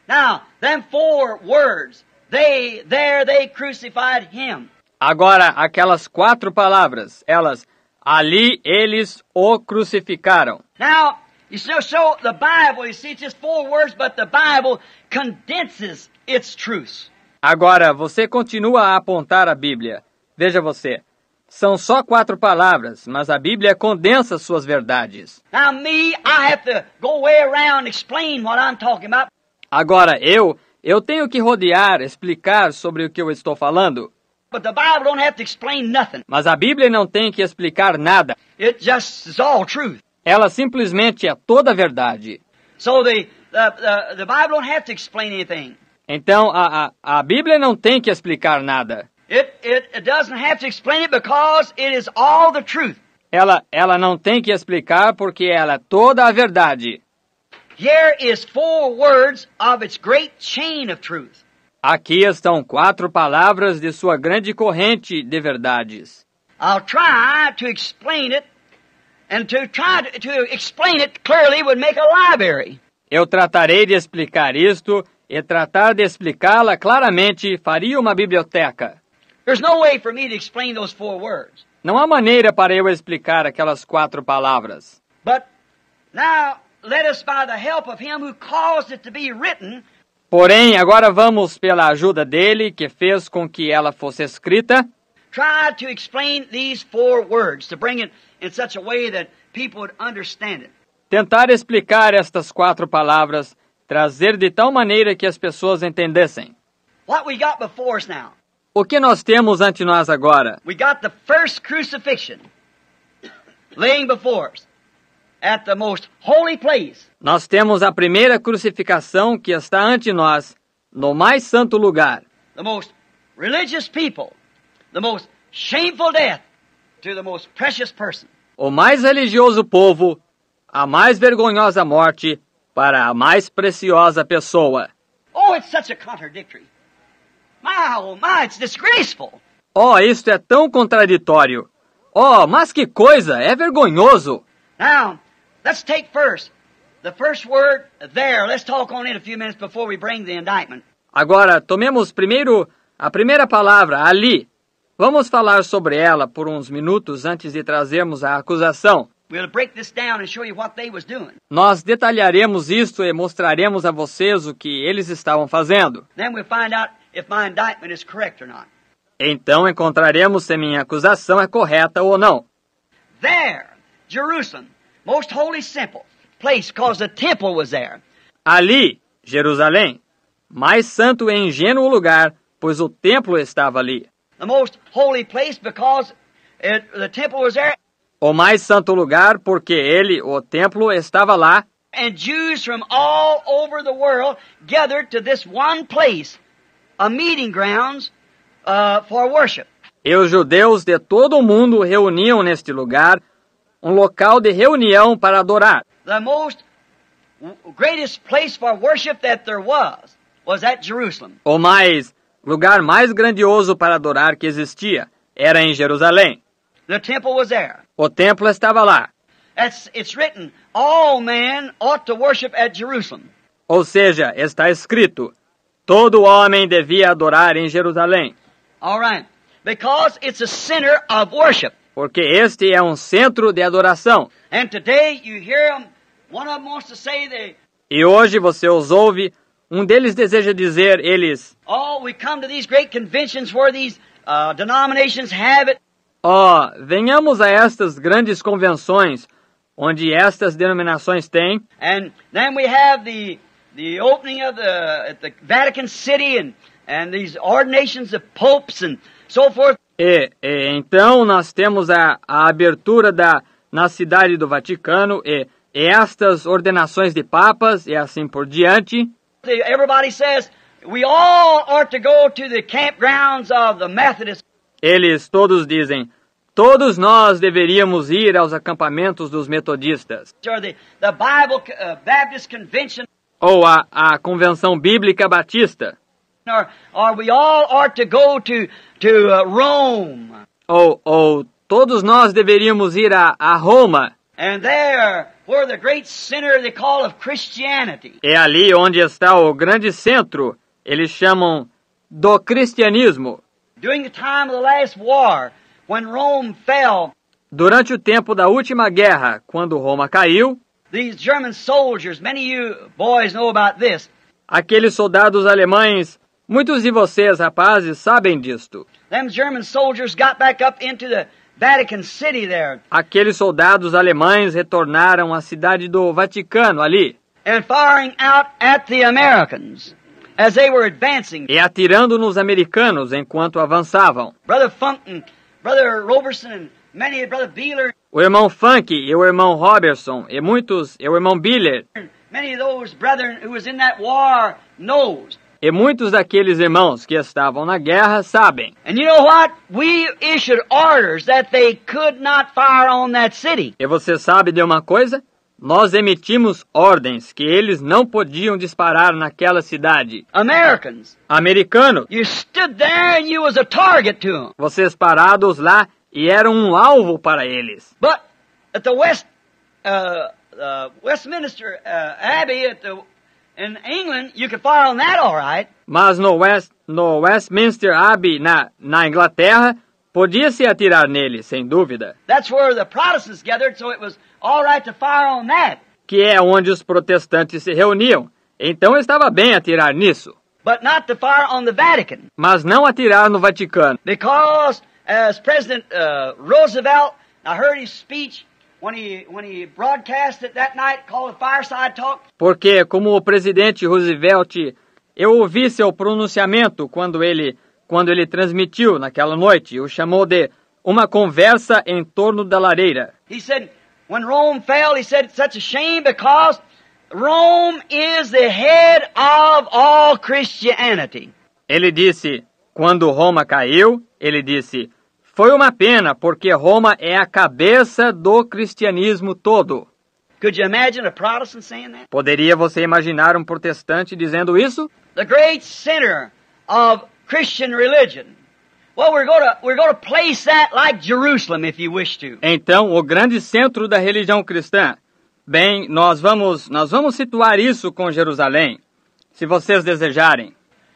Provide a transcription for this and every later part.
Now, them 4 words, they crucified him. Agora, aquelas 4 palavras, elas, ali eles o crucificaram. Now, you see, so the Bible, you see, it's just 4 words, but the Bible condenses its truths. Agora, você continua a apontar a Bíblia. Veja você, são só 4 palavras, mas a Bíblia condensa suas verdades. Now, me, I have to go way around and explain what I'm talking about. Agora, eu tenho que rodear, explicar sobre o que eu estou falando. But the Bible don't have to explain nothing. Mas a Bíblia não tem que explicar nada. It just is all truth. Ela simplesmente é toda a verdade. So the Bible don't have to explain anything. Então, a Bíblia não tem que explicar nada. It doesn't have to explain it because it is all the truth. Ela não tem que explicar porque ela é toda a verdade. Here is 4 words of its great chain of truth. Aqui estão 4 palavras de sua grande corrente de verdades. I'll try to explain it, and to try to explain it clearly would make a library. Eu tratarei de explicar isto, e tratar de explicá-la claramente faria uma biblioteca. There's no way for me to explain those 4 words. Não há maneira para eu explicar aquelas 4 palavras. But now, let us, by the help of him who caused it to be written, porém, agora vamos, pela ajuda dele, que fez com que ela fosse escrita, try to explain these 4 words, to bring it in such a way that people would understand it. tentar explicar estas 4 palavras, trazer de tal maneira que as pessoas entendessem. What we got before us now? O que nós temos ante nós agora? We got the first crucifixion laying before us at the most holy place. Nós temos a primeira crucificação que está ante nós, no mais santo lugar. The most religious people, the most shameful death to the most precious person. O mais religioso povo, a mais vergonhosa morte para a mais preciosa pessoa. Oh, it's such a contradictory. Oh my, it's disgraceful. Oh, isto é tão contraditório. Oh, mas que coisa, é vergonhoso. Now, let's take first the first word there. Let's talk on it a few minutes before we bring the indictment. Agora, tomemos primeiro a primeira palavra, ali. Vamos falar sobre ela por uns minutos antes de trazermos a acusação. We'll break this down and show you what they was doing. Nós detalharemos isto e mostraremos a vocês o que eles estavam fazendo. Then we'll find out if my indictment is correct or not. Então encontraremos se minha acusação é correta ou não. There, Jerusalem, most holy simple place, because the temple was there. Ali, Jerusalém, mais santo e ingênuo lugar, pois o templo estava ali. The most holy place because the temple was there. O mais santo lugar porque ele, o templo, estava lá. And Jews from all over the world gathered to this one place, a meeting grounds for worship. E os judeus de todo o mundo reuniam neste lugar, um local de reunião para adorar. The most greatest place for worship that there was at Jerusalem. O lugar mais grandioso para adorar que existia era em Jerusalém. The temple was there. O templo estava lá. It's written, all men ought to worship at Jerusalem. Ou seja, está escrito, todo homem devia adorar em Jerusalém. All right. Because it's a center of worship. Porque este é um centro de adoração. And today you hear them, one of them wants to say E hoje você os ouve, um deles deseja dizer, oh, we come to these great conventions where these denominations have it. Oh, venhamos a estas grandes convenções, onde estas denominações têm. And then we have the opening of at the Vatican City and these ordinations of popes and so forth. Então nós temos a abertura na cidade do Vaticano e estas ordenações de papas e assim por diante. Everybody says we all ought to go to the campgrounds of the Methodists. Eles todos dizem, todos nós deveríamos ir aos acampamentos dos metodistas. Or the Bible Baptist Convention. Ou a Convenção Bíblica Batista. Or we all ought to go to Rome. Ou todos nós deveríamos ir a Roma. And there where the great center they call of Christianity. É ali onde está o grande centro, eles chamam do cristianismo. During the time of the last war, when Rome fell, Durante o tempo da última guerra, quando Roma caiu, these German soldiers, many of you boys know about this. aqueles soldados alemães, muitos de vocês, rapazes, sabem disto. Them German soldiers got back up into the Vatican City there. Aqueles soldados alemães retornaram à cidade do Vaticano ali, And firing out at the Americans as they were advancing. e atirando nos americanos enquanto avançavam. Brother Funk and Brother Roberson and many, Brother Beeler, O irmão Funk e o irmão Robertson e o irmão Biller and many of those brethren who was in that war knows. e muitos daqueles irmãos que estavam na guerra sabem. And you know what? We issued orders that they could not fire on that city. E você sabe de uma coisa? Nós emitimos ordens que eles não podiam disparar naquela cidade. Americans, Americanos, you stood there and you was a target to them. vocês parados lá e eram um alvo para eles. But at the Westminster Abbey in England, you could fire on that all right. Mas no Westminster Abbey, na Inglaterra, podia-se atirar nele, sem dúvida. That's where the Protestants gathered, so it was all right to fire on that. Que é onde os protestantes se reuniam. Então estava bem atirar nisso. But not to fire on the Vatican. Mas não atirar no Vaticano. Because as President Roosevelt, I heard his speech when he broadcast it that night called the Fireside Talk. Porque, como o presidente Roosevelt, eu ouvi seu pronunciamento quando ele transmitiu naquela noite, o chamou de uma conversa em torno da lareira. He said, when Rome fell, he said, it's such a shame because Rome is the head of all Christianity. Ele disse, quando Roma caiu, ele disse, foi uma pena porque Roma é a cabeça do cristianismo todo. Could you imagine a Protestant saying that? Poderia você imaginar um protestante dizendo isso? The great center of Christian religion. Well, we're going to place that like Jerusalem, if you wish to. Então, o grande centro da religião cristã. Bem, nós vamos situar isso com Jerusalém, se vocês desejarem.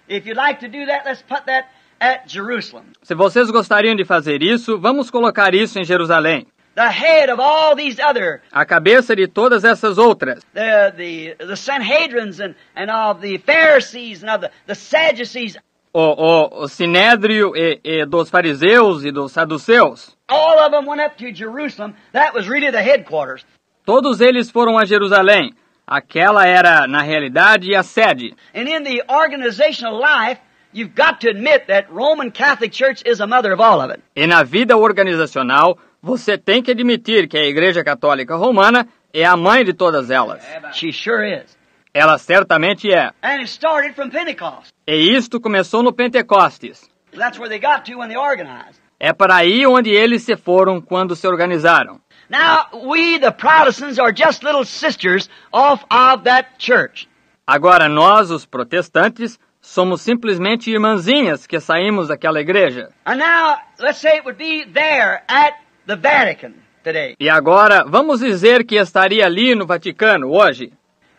If you'd like to do that, let's put that at Jerusalem. Se vocês gostariam de fazer isso, vamos colocar isso em Jerusalém. The head of all these other, A cabeça de todas essas outras. the Sanhedrins and of the Pharisees and of the Sadducees. O Sinédrio e dos fariseus e dos saduceus. All of them went up to Jerusalem. That was really the headquarters. Todos eles foram a Jerusalém. Aquela era, na realidade, a sede. And in the organizational life, you've got to admit that Roman Catholic Church is a mother of all of it. E na vida organizacional, você tem que admitir que a Igreja Católica Romana é a mãe de todas elas. She sure is. Ela certamente é. And it started from Pentecost. E isto começou no Pentecostes. That's where they got to when they organized. É para aí onde eles se foram quando se organizaram. Now, we, the Protestants, are just little sisters of that church. Agora nós, os protestantes, somos simplesmente irmãzinhas que saímos daquela igreja. And now, let's say it would be there at the Vatican today. E agora, vamos dizer que estaria ali no Vaticano hoje.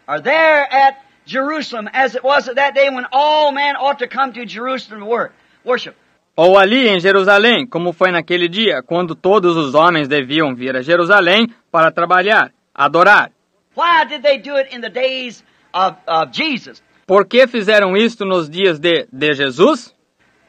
Or there at Jerusalem, as it was at that day when all men ought to come to Jerusalem to worship. Ou ali em Jerusalém, como foi naquele dia, quando todos os homens deviam vir a Jerusalém para trabalhar, adorar. Why did they do it in the days of Jesus? Por que fizeram isto nos dias de Jesus?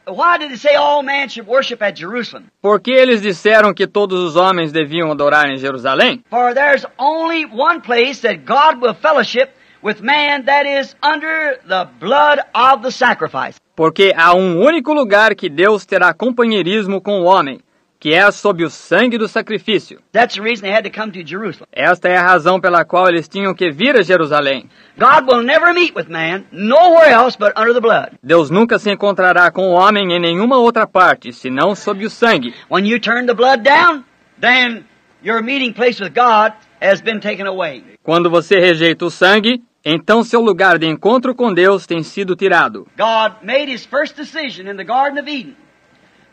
Why did they say all men should worship at Jerusalem? Por que eles disseram que todos os homens deviam adorar em Jerusalém? For there's only one place that God will fellowship with man, that is under the blood of the sacrifice. Porque há um único lugar que Deus terá companheirismo com o homem, que é sob o sangue do sacrifício. That's the reason they had to come to Jerusalem. Esta é a razão pela qual eles tinham que vir a Jerusalém. God will never meet with man nowhere else but under the blood. Deus nunca se encontrará com o homem em nenhuma outra parte, senão sob o sangue. When you turn the blood down, then your meeting place with God has been taken away. Quando você rejeita o sangue, então seu lugar de encontro com Deus tem sido tirado. God made his first decision in the Garden of Eden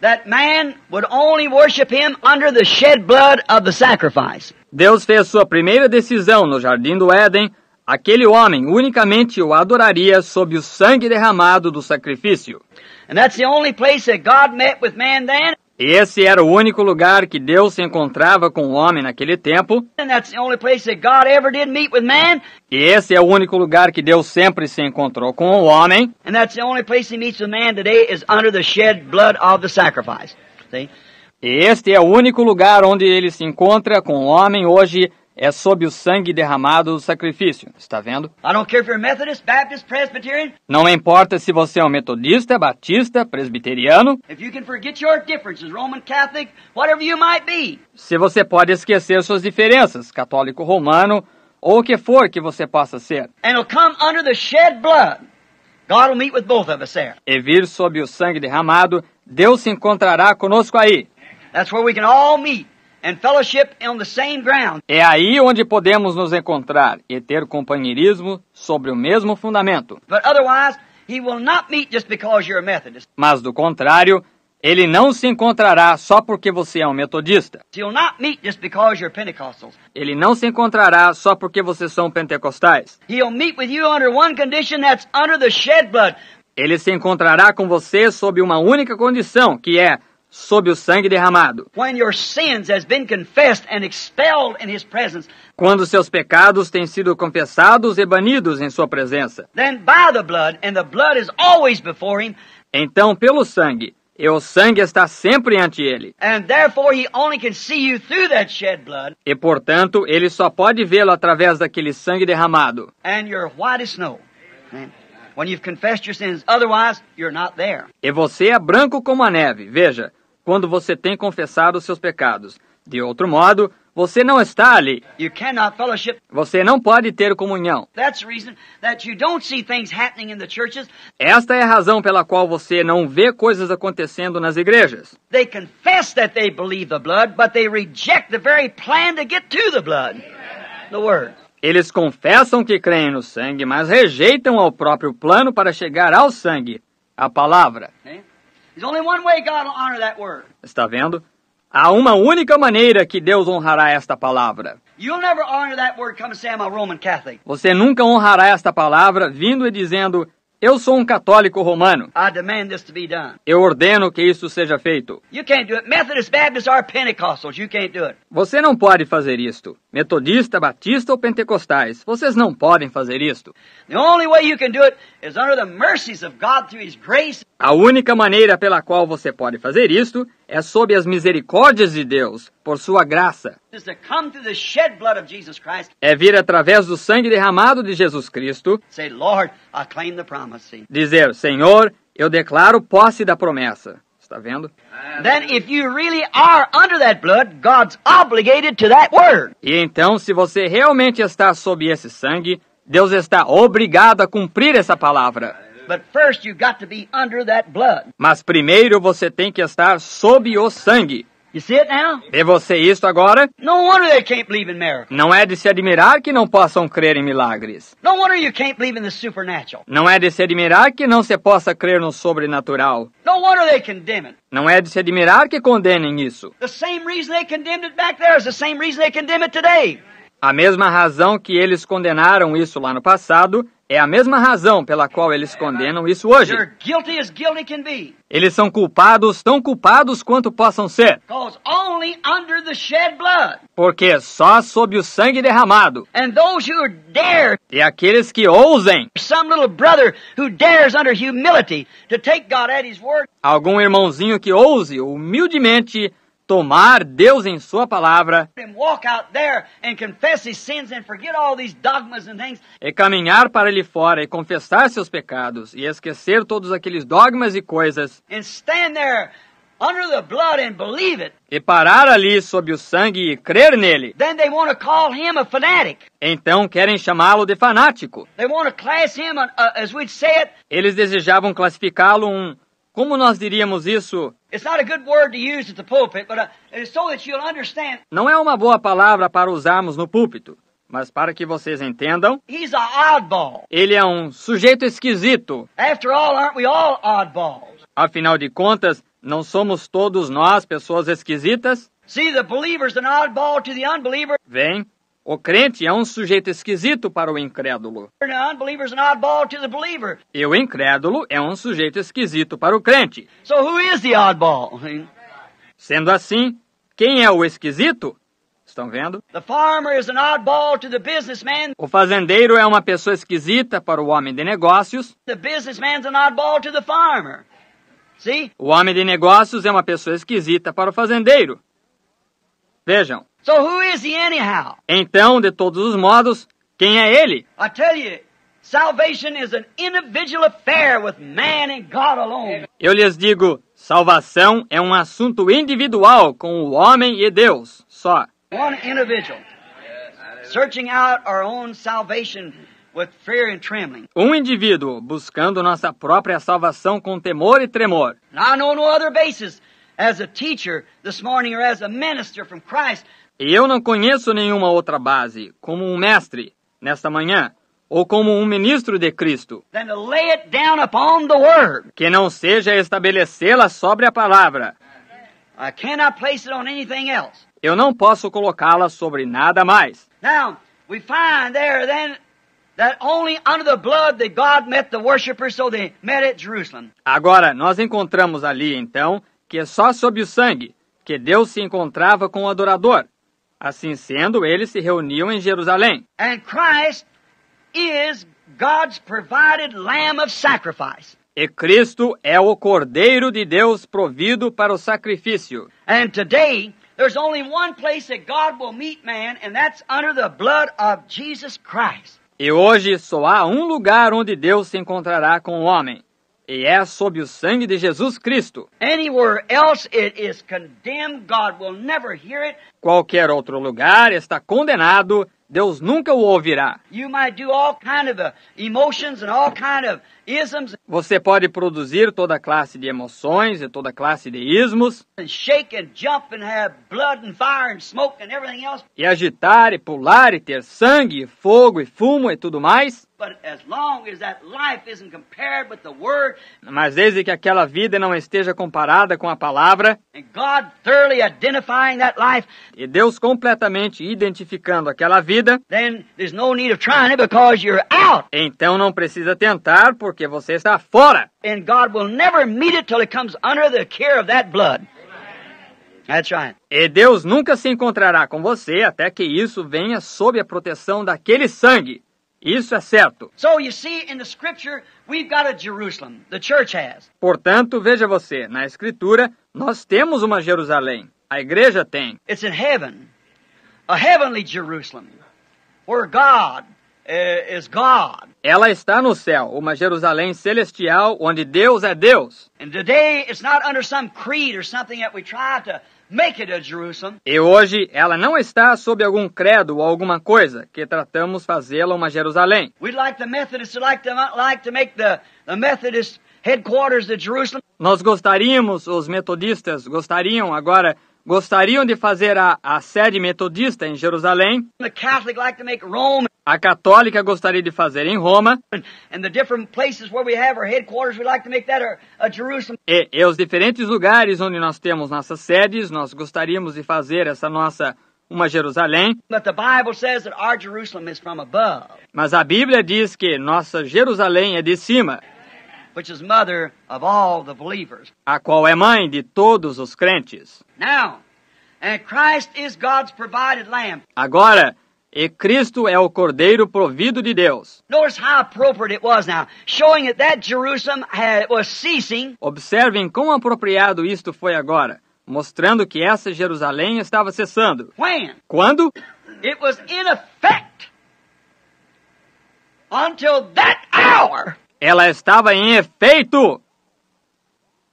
that man would only worship him under the shed blood of the sacrifice. Deus fez sua primeira decisão no Jardim do Éden. Aquele homem unicamente o adoraria sob o sangue derramado do sacrifício. And that's the only place that God met with man then. E esse era o único lugar que Deus se encontrava com o homem naquele tempo. And that's the only place that God ever did meet with man. E esse é o único lugar que Deus sempre se encontrou com o homem. And that's the only place he meets with man today is under the shed blood of the sacrifice. See? E este é o único lugar onde ele se encontra com o homem hoje, é sob o sangue derramado do sacrifício. Está vendo? I don't care if you're Methodist, Baptist, Presbyterian. Não importa se você é um metodista, batista, presbiteriano. If you can forget your differences, Roman Catholic, whatever you might be. Se você pode esquecer suas diferenças, católico romano, ou o que for que você possa ser. And it'll come under the shed blood. God will meet with both of us there. E vir sob o sangue derramado, Deus se encontrará conosco aí. That's where we can all meet and fellowship on the same ground. É aí onde podemos nos encontrar e ter companheirismo sobre o mesmo fundamento. But otherwise, he will not meet just because you're a Methodist. Mas do contrário, ele não se encontrará só porque você é um metodista. He'll not meet just because you're Pentecostals. Ele não se encontrará só porque vocês são pentecostais. He'll meet with you under one condition, that's under the shed blood. Ele se encontrará com você sob uma única condição, que é sob o sangue derramado. When your sins has been confessed and expelled in his presence, Quando seus pecados têm sido confessados e banidos em sua presença. then by the blood, and the blood is always before him, Então, pelo sangue, e o sangue está sempre ante ele. and therefore he only can see you through that shed blood, E, portanto, ele só pode vê-lo através daquele sangue derramado. and you're white as snow. Amen. When you've confessed your sins, otherwise you're not there. E você é branco como a neve, veja, quando você tem confessado os seus pecados. De outro modo, você não está ali. You cannot fellowship. Você não pode ter comunhão. That's the reason that you don't see things happening in the churches. Esta é a razão pela qual você não vê coisas acontecendo nas igrejas. They confess that they believe the blood, but they reject the very plan to get to the blood. The Word. Eles confessam que creem no sangue, mas rejeitam ao próprio plano para chegar ao sangue, a palavra. Okay? There's only one way God will honor that Word. Está vendo? Há uma única maneira que Deus honrará esta palavra. You'll never honor that Word, come and say I'm a Roman Catholic. Você nunca honrará esta palavra vindo e dizendo, eu sou um católico romano. I demand this to be done. Eu ordeno que isso seja feito. You can't do it. Methodists, Baptists, or Pentecostals, you can't do it. Você não pode fazer isto. Metodista, batista ou pentecostais, vocês não podem fazer isto. The only way you can do it is under the mercies of God through His grace. A única maneira pela qual você pode fazer isto é sob as misericórdias de Deus, por sua graça. Is to come through the shed blood of Jesus Christ. É vir através do sangue derramado de Jesus Cristo, Say, Lord, I claim the promise. See? dizer, Senhor, eu declaro posse da promessa. Está vendo? Then if you really are under that blood, God's obligated to that word. E então, se você realmente está sob esse sangue, Deus está obrigado a cumprir essa palavra. But first you got to be under that blood. Mas primeiro você tem que estar sob o sangue. You see it now? Vê você isto agora? No wonder they can't believe in miracles. Não é de se admirar que não possam crer em milagres. No wonder you can't believe in the supernatural. Não é de se admirar que não se possa crer no sobrenatural. No wonder they condemn it. Não é de se admirar que condenem isso. The same reason they condemned it back there is the same reason they condemn it today. A mesma razão que eles condenaram isso lá no passado é a mesma razão pela qual eles condenam isso hoje. They're guilty as guilty can be. Eles são culpados, tão culpados quanto possam ser. Because only under the shed blood. Porque só sob o sangue derramado. And those who dare, E aqueles que ousem, some little brother who dares under humility to take God at His word, algum irmãozinho que ouse humildemente tomar Deus em sua palavra and walk out there and confess his sins and forget all these dogmas and things, e caminhar para ali fora e confessar seus pecados e esquecer todos aqueles dogmas e coisas and stand there under the blood and believe it, e parar ali sob o sangue e crer nele. then they want to call him a fanatic. Então querem chamá-lo de fanático. They want to class him, as we'd say it, Eles desejavam classificá-lo como nós diríamos isso? it's not a good word to use at the pulpit, but it's so that you'll understand, Não é uma boa palavra para usarmos no púlpito, mas para que vocês entendam, he's a oddball. ele é um sujeito esquisito. After all, aren't we all oddballs? Afinal de contas, não somos todos nós pessoas esquisitas? See, the believer's an oddball to the unbeliever, Vem, o crente é um sujeito esquisito para o incrédulo. and the unbeliever's an oddball to the believer. E o incrédulo é um sujeito esquisito para o crente. So who is the oddball? Sendo assim, quem é o esquisito? Estão vendo? The farmer is an oddball to the businessman. O fazendeiro é uma pessoa esquisita para o homem de negócios. The businessman's an oddball to the farmer. See? O homem de negócios é uma pessoa esquisita para o fazendeiro. Vejam. So who is he anyhow? Então, de todos os modos, quem é ele? I tell you, salvation is an individual affair with man and God alone. Eu lhes digo, salvação é um assunto individual com o homem e Deus, só. One individual. Searching out our own salvation with fear and trembling. Um indivíduo buscando nossa própria salvação com temor e tremor. And I know no other basis as a teacher this morning or as a minister from Christ E eu não conheço nenhuma outra base, como um mestre, nesta manhã, ou como um ministro de Cristo, than to lay it down upon the Word. que não seja estabelecê-la sobre a palavra. I cannot place it on anything else. Eu não posso colocá-la sobre nada mais. Now, we find there then that only under the blood that God met the worshippers, so they met at Jerusalem. Agora, nós encontramos ali, então, que é só sob o sangue que Deus se encontrava com o adorador. Assim sendo, eles se reuniam em Jerusalém. And Christ is God's provided lamb of sacrifice. E Cristo é o Cordeiro de Deus provido para o sacrifício. And today, there's only one place that God will meet man, and that's under the blood of Jesus Christ. E hoje só há um lugar onde Deus se encontrará com o homem, e é sob o sangue de Jesus Cristo. Anywhere else it is condemned. God will never hear it. Qualquer outro lugar está condenado, Deus nunca o ouvirá. You might do all kind of emotions and all kind of isms Você pode produzir toda classe de emoções e toda classe de ismos, and shake and jump and have blood and fire and smoke and everything else. e agitar e pular e ter sangue, fogo e fumo e tudo mais. But as long as that life isn't compared with the Word, Mas desde que aquela vida não esteja comparada com a palavra, and God thoroughly identifying that life, e Deus completamente identificando aquela vida, then there's no need of trying it because you're out. então não precisa tentar porque você está fora. And God will never meet it till it comes under the care of that blood. That's right. E Deus nunca se encontrará com você até que isso venha sob a proteção daquele sangue. Isso é certo. So you see, in the Scripture, we've got a Jerusalem. The church has. Portanto, veja você, na Escritura, nós temos uma Jerusalém. A igreja tem. It's in heaven. A heavenly Jerusalem. Where God is God. Ela está no céu, uma Jerusalém celestial onde Deus é Deus. And today, it's not under some creed or something that we try to make it a Jerusalem. E hoje ela não está sob algum credo ou alguma coisa que tratamos fazê-la uma Jerusalém. We'd like the Methodists to like to make the Methodist headquarters of Jerusalem. Nós gostaríamos, os metodistas gostariam de fazer a sede metodista em Jerusalém. The Catholic like to make Rome. A católica gostaria de fazer em Roma. And the different places where we have our headquarters, we like to make that a Jerusalem. E os diferentes lugares onde nós temos nossas sedes, nós gostaríamos de fazer essa nossa uma Jerusalém. But the Bible says that our Jerusalem is from above, Mas a Bíblia diz que nossa Jerusalém é de cima, which is mother of all the believers. a qual é mãe de todos os crentes. Now, and Christ is God's provided lamb. Agora, e Cristo é o Cordeiro provido de Deus. Notice how appropriate it was now, showing that Jerusalem was ceasing. Observem quão apropriado isto foi agora, mostrando que essa Jerusalém estava cessando. When? Quando? It was in effect until that hour. Ela estava em efeito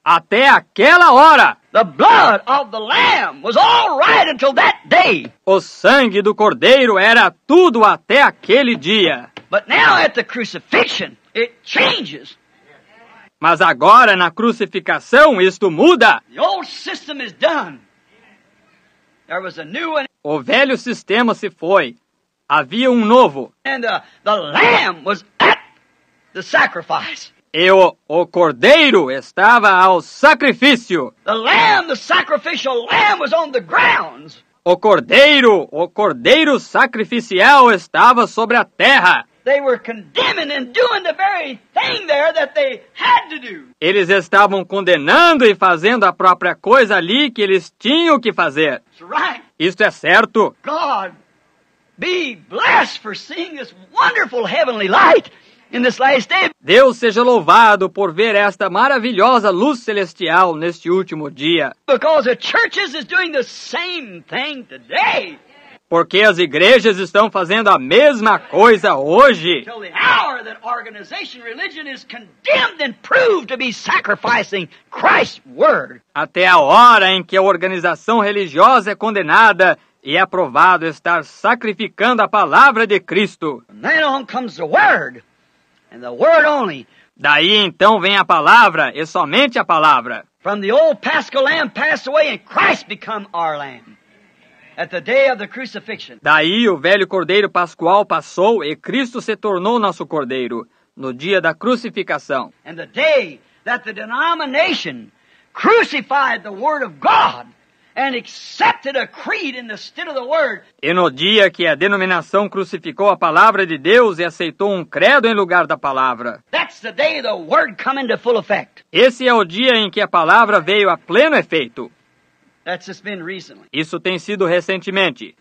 até aquela hora. The blood of the Lamb was all right until that day. O sangue do Cordeiro era tudo até aquele dia. But now at the crucifixion, it changes. Mas agora, na crucificação, isto muda. The old system is done. There was a new one, O velho sistema se foi. Havia um novo. and the Lamb was at the sacrifice. E o cordeiro estava ao sacrifício. The lamb, the sacrificial lamb, was on the grounds. O cordeiro sacrificial estava sobre a terra. They were condemning and doing the very thing there that they had to do. Eles estavam condenando e fazendo a própria coisa ali que eles tinham que fazer. That's right. Isto é certo. God be blessed for seeing this wonderful heavenly light in this last day. Deus seja louvado por ver esta maravilhosa luz celestial neste último dia. Because the churches is doing the same thing today. Porque as igrejas estão fazendo a mesma coisa hoje. Till the hour that organization religion is condemned and proved to be sacrificing Christ's word. Até a hora em que a organização religiosa é condenada e é provado estar sacrificando a palavra de Cristo. And then on comes the word, and the word only. Daí então vem a palavra, e somente a palavra. From the old Paschal lamb passed away, and Christ become our lamb. At the day of the crucifixion. Daí o velho cordeiro pascual passou e Cristo se tornou nosso cordeiro, no dia da crucificação. And the day that the denomination crucified the Word of God and accepted a creed in the stead of the Word. E no dia que a denominação crucificou a palavra de Deus e aceitou um credo em lugar da palavra. That's the day the Word come into full effect. Esse é o dia em que a palavra veio a pleno efeito. That's just been recently. Isso tem sido recentemente.